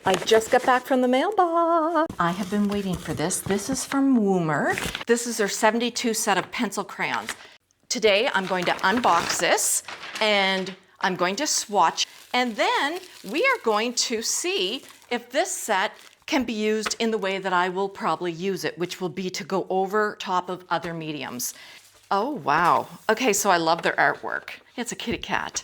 I just got back from the mailbox. I have been waiting for this. This is from Woomer. This is their 72 set of pencil crayons. Today I'm going to unbox this and I'm going to swatch, and then we are going to see if this set can be used in the way that I will probably use it, which will be to go over top of other mediums. Oh, wow. Okay, so I love their artwork. It's a kitty cat.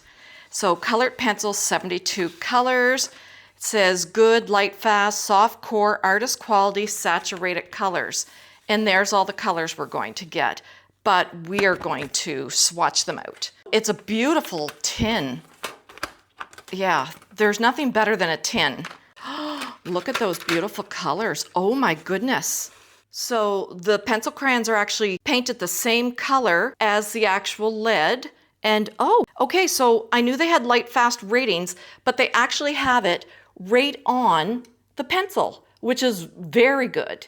So colored pencils, 72 colors. It says good, light, fast, soft core, artist quality, saturated colors. And there's all the colors we're going to get, but we are going to swatch them out. It's a beautiful tin. Yeah, there's nothing better than a tin. Look at those beautiful colors. Oh my goodness. So the pencil crayons are actually painted the same color as the actual lead. And oh, okay, so I knew they had light fast ratings, but they actually have it right on the pencil, which is very good.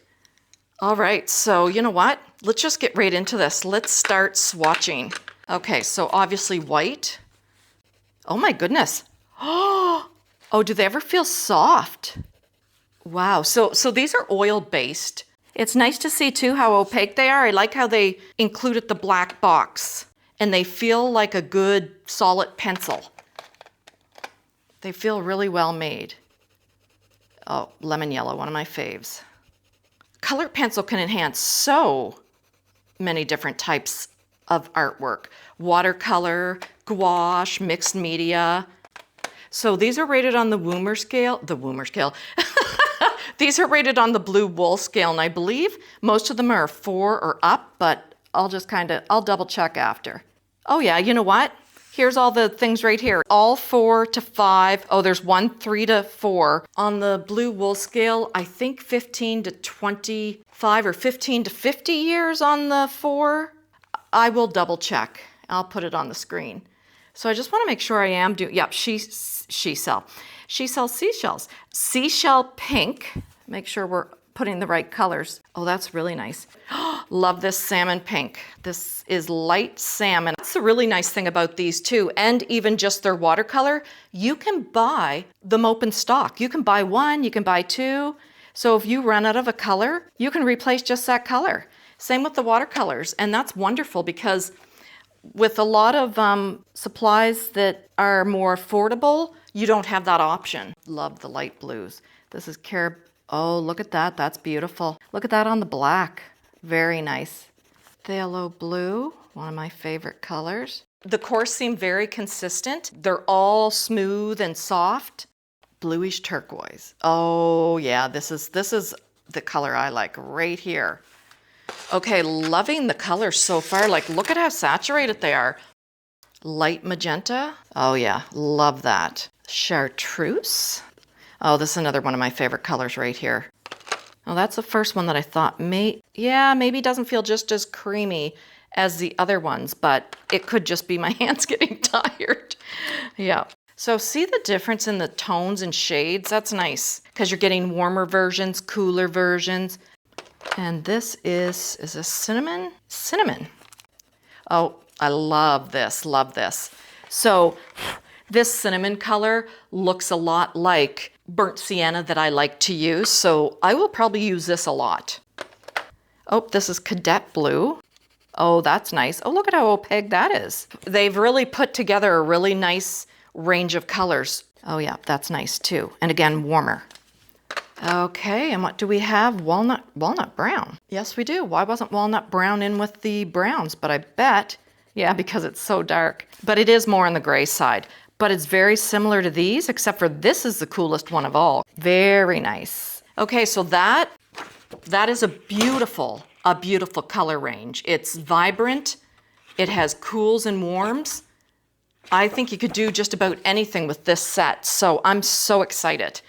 All right, so you know what? Let's just get right into this. Let's start swatching. Okay, so obviously white. Oh my goodness. Oh, do they ever feel soft? Wow, so these are oil-based. It's nice to see too how opaque they are. I like how they included the black box, and they feel like a good solid pencil. They feel really well made. Oh, lemon yellow, one of my faves. Colored pencil can enhance so many different types of artwork. Watercolor, gouache, mixed media. So these are rated on the Woomer scale, These are rated on the blue wool scale, and I believe most of them are 4 or up, but I'll double check after. Oh yeah, you know what? Here's all the things right here. All 4 to 5. Oh, there's one 3 to 4. On the blue wool scale, I think 15 to 25 or 15 to 50 years on the 4. I will double check. I'll put it on the screen. So I just want to make sure I am doing, yep, she sells seashells. Seashell pink. Make sure we're putting the right colors. Oh, that's really nice. Love this salmon pink. This is light salmon. That's a really nice thing about these too. And even just their watercolor, you can buy them open stock. You can buy 1, you can buy 2. So if you run out of a color, you can replace just that color. Same with the watercolors. And that's wonderful because with a lot of supplies that are more affordable, you don't have that option. Love the light blues. This is oh, look at that. That's beautiful. Look at that on the black. Very nice. Phthalo blue, one of my favorite colors. The cores seem very consistent. They're all smooth and soft. Bluish turquoise. Oh yeah, this is the color I like right here. Okay, loving the colors so far. Like, look at how saturated they are. Light magenta. Oh yeah, love that. Chartreuse. Oh, this is another one of my favorite colors right here. Oh, that's the first one that I thought maybe doesn't feel just as creamy as the other ones, but it could just be my hands getting tired. Yeah. So see the difference in the tones and shades? That's nice because you're getting warmer versions, cooler versions. And this is this cinnamon? Cinnamon. Oh, I love this, love this. So this cinnamon color looks a lot like burnt sienna that I like to use, so I will probably use this a lot. Oh, this is cadet blue. Oh, that's nice. Oh, look at how opaque that is. They've really put together a really nice range of colors. Oh yeah, that's nice too. And again, warmer. Okay, and what do we have? Walnut brown. Yes, we do. Why wasn't walnut brown in with the browns? But I bet, yeah, because it's so dark. But it is more on the gray side. But it's very similar to these, except for this is the coolest one of all. Very nice. Okay, so that is a beautiful color range. It's vibrant. It has cools and warms. I think you could do just about anything with this set. So I'm so excited.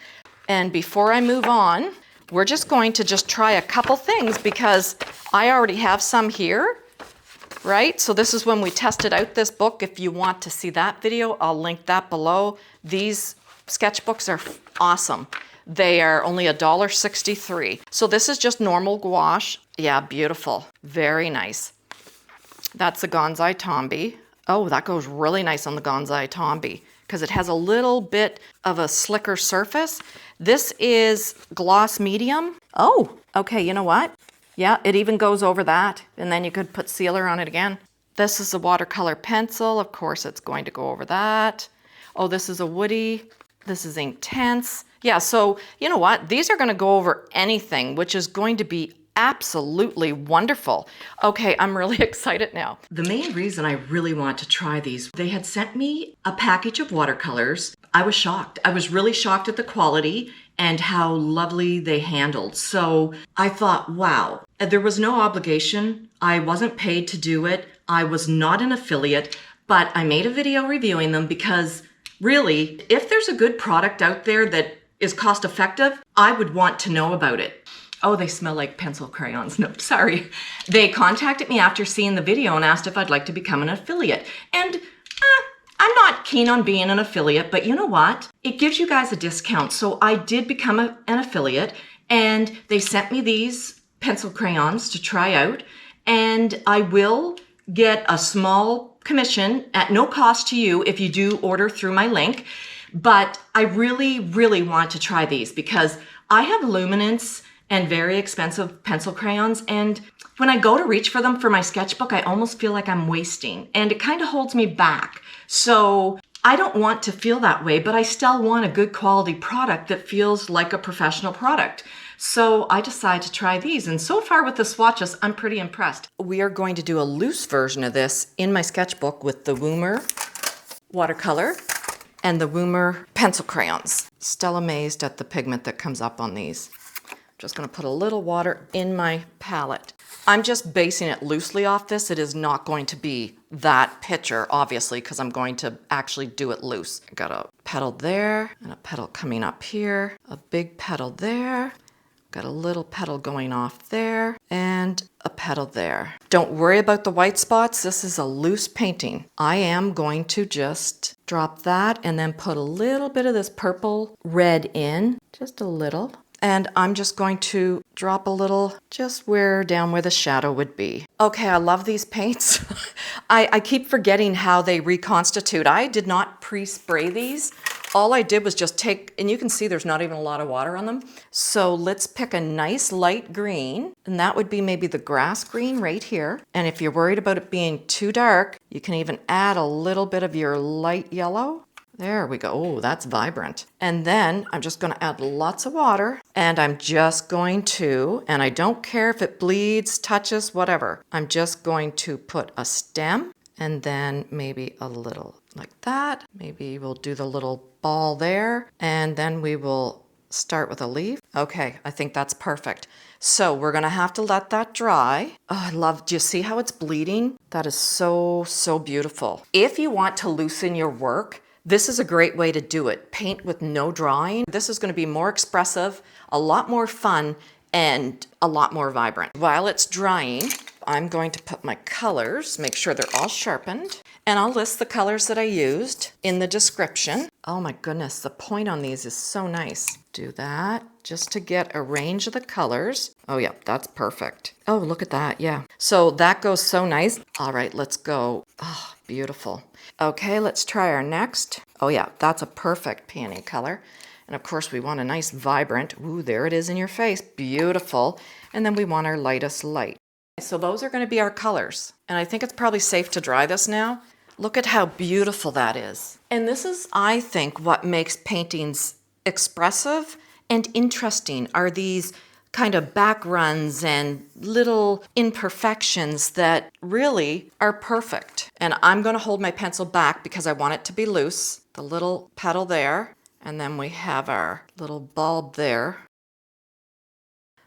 And before I move on, we're just going to try a couple things because I already have some here, right? So this is when we tested out this book. If you want to see that video, I'll link that below. These sketchbooks are awesome. They are only $1.63. So this is just normal gouache. Yeah, beautiful. Very nice. That's a Gonzai Tombi. Oh, that goes really nice on the Gonzai Tombi. because it has a little bit of a slicker surface. This is gloss medium. Oh, okay, you know what? Yeah, it even goes over that, and then you could put sealer on it again. This is a watercolor pencil. Of course, it's going to go over that. Oh, this is a woody. This is Inktense. Yeah, so you know what? These are going to go over anything, which is going to be absolutely wonderful. Okay, I'm really excited now. The main reason I really want to try these, they had sent me a package of watercolors. I was shocked. I was really shocked at the quality and how lovely they handled. So I thought, wow, there was no obligation. I wasn't paid to do it. I was not an affiliate, but I made a video reviewing them because really, if there's a good product out there that is cost effective, I would want to know about it. Oh, they smell like pencil crayons. No, sorry. They contacted me after seeing the video and asked if I'd like to become an affiliate. And I'm not keen on being an affiliate, but you know what? It gives you guys a discount. So I did become an affiliate, and they sent me these pencil crayons to try out, and I will get a small commission at no cost to you if you do order through my link. But I really, really want to try these because I have luminance and very expensive pencil crayons, and when I go to reach for them for my sketchbook, I almost feel like I'm wasting, and it kind of holds me back. So I don't want to feel that way, but I still want a good quality product that feels like a professional product. So I decided to try these, and so far with the swatches, I'm pretty impressed. We are going to do a loose version of this in my sketchbook with the Woomer watercolor and the Woomer pencil crayons. Still amazed at the pigment that comes up on these. Just going to put a little water in my palette. I'm just basing it loosely off this. It is not going to be that picture, obviously, because I'm going to actually do it loose. Got a petal there and a petal coming up here, a big petal there, got a little petal going off there, and a petal there. Don't worry about the white spots. This is a loose painting. I am going to just drop that and then put a little bit of this purple red in, just a little. And I'm just going to drop a little just down where the shadow would be. Okay, I love these paints. I keep forgetting how they reconstitute. I did not pre-spray these. All I did was just take, and you can see there's not even a lot of water on them. So let's pick a nice light green, and that would be maybe the grass green right here. And if you're worried about it being too dark, you can even add a little bit of your light yellow. There we go. Oh, that's vibrant. And then I'm just going to add lots of water, and I'm just going to, and I don't care if it bleeds, touches, whatever. I'm just going to put a stem and then maybe a little like that. Maybe we'll do the little ball there, and then we will start with a leaf. Okay, I think that's perfect. So we're going to have to let that dry. Oh, do you see how it's bleeding? That is so, so beautiful. If you want to loosen your work, this is a great way to do it. Paint with no drawing. This is going to be more expressive, a lot more fun, and a lot more vibrant. While it's drying, I'm going to put my colors, make sure they're all sharpened, and I'll list the colors that I used in the description. Oh my goodness, the point on these is so nice. Do that just to get a range of the colors. Oh yeah, that's perfect. Oh, look at that, yeah. So that goes so nice. All right, let's go. Oh, beautiful. Okay, let's try our next. Oh yeah, that's a perfect peony color. And of course we want a nice vibrant, ooh, there it is in your face, beautiful. And then we want our lightest light. So those are gonna be our colors. And I think it's probably safe to dry this now. Look at how beautiful that is. And this is, I think, what makes paintings expressive and interesting, are these kind of backruns and little imperfections that really are perfect. And I'm going to hold my pencil back because I want it to be loose. The little petal there, and then we have our little bulb there.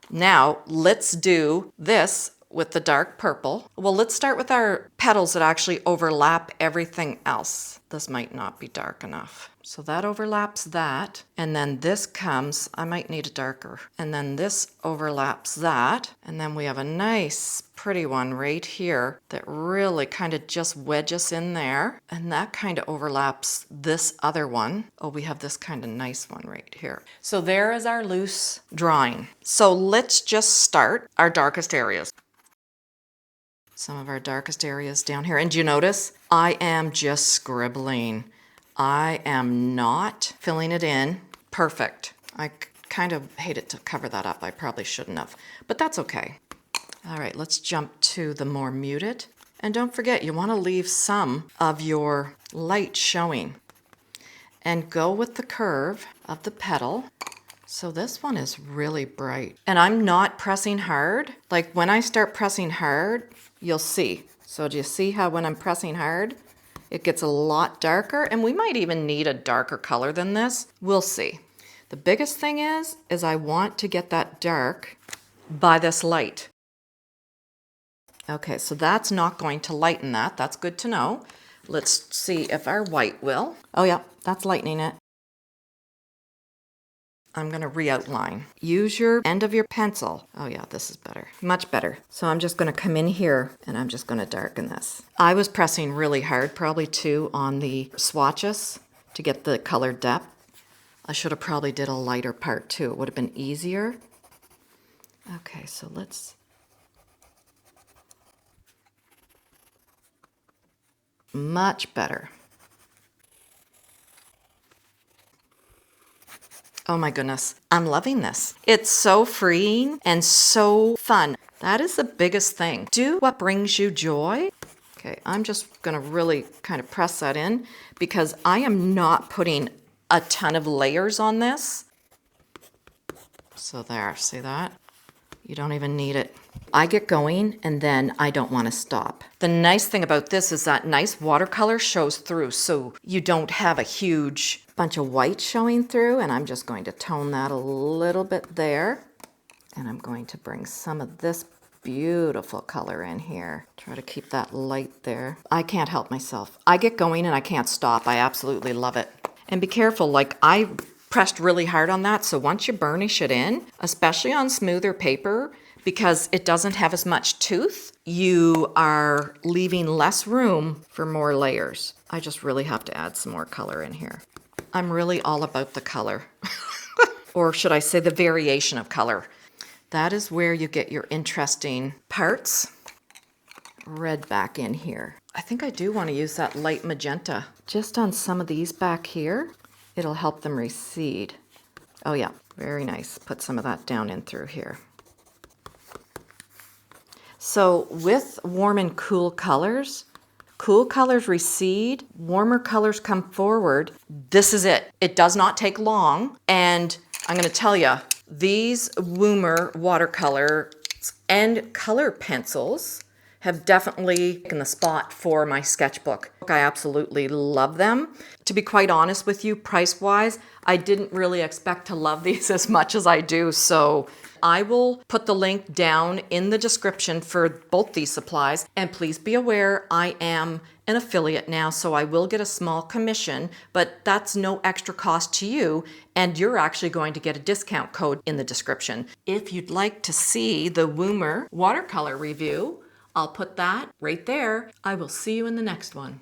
Now let's do this with the dark purple. Well, let's start with our petals that actually overlap everything else. This might not be dark enough. So that overlaps that. And then this comes, I might need a darker. And then this overlaps that. And then we have a nice pretty one right here that really kind of just wedges in there. And that kind of overlaps this other one. Oh, we have this kind of nice one right here. So there is our loose drawing. So let's just start our darkest areas. Some of our darkest areas down here. And do you notice? I am just scribbling. I am not filling it in. Perfect. I kind of hated to cover that up. I probably shouldn't have, but that's okay. All right, let's jump to the more muted. And don't forget, you want to leave some of your light showing. And go with the curve of the petal. So this one is really bright. And I'm not pressing hard. Like when I start pressing hard, you'll see. So do you see how when I'm pressing hard, it gets a lot darker? And we might even need a darker color than this. We'll see. The biggest thing is I want to get that dark by this light. Okay, so that's not going to lighten that. That's good to know. Let's see if our white will. Oh yeah, that's lightening it. I'm going to re-outline. Use your end of your pencil. Oh yeah, this is better. Much better. So I'm just going to come in here and I'm just going to darken this. I was pressing really hard, probably too, on the swatches to get the color depth. I should have probably did a lighter part too. It would have been easier. Okay, so let's... Much better. Oh my goodness, I'm loving this. It's so freeing and so fun. That is the biggest thing. Do what brings you joy. Okay, I'm just gonna really kind of press that in because I am not putting a ton of layers on this. So there, see that? You don't even need it. I get going and then I don't want to stop. The nice thing about this is that nice watercolor shows through, so you don't have a huge bunch of white showing through, and I'm just going to tone that a little bit there. And I'm going to bring some of this beautiful color in here. Try to keep that light there. I can't help myself. I get going and I can't stop. I absolutely love it. And be careful, like I pressed really hard on that, so once you burnish it in, especially on smoother paper, because it doesn't have as much tooth, you are leaving less room for more layers. I just really have to add some more color in here. I'm really all about the color, or should I say the variation of color. That is where you get your interesting parts. Red back in here. I think I do want to use that light magenta just on some of these back here. It'll help them recede. Oh yeah, very nice. Put some of that down in through here. So with warm and cool colors recede, warmer colors come forward. This is it. It does not take long. And I'm going to tell you, these Woomer watercolors and color pencils have definitely taken the spot for my sketchbook. I absolutely love them. To be quite honest with you, price-wise, I didn't really expect to love these as much as I do, so I will put the link down in the description for both these supplies. And please be aware, I am an affiliate now, so I will get a small commission, but that's no extra cost to you, and you're actually going to get a discount code in the description. If you'd like to see the Woomer watercolor review, I'll put that right there. I will see you in the next one.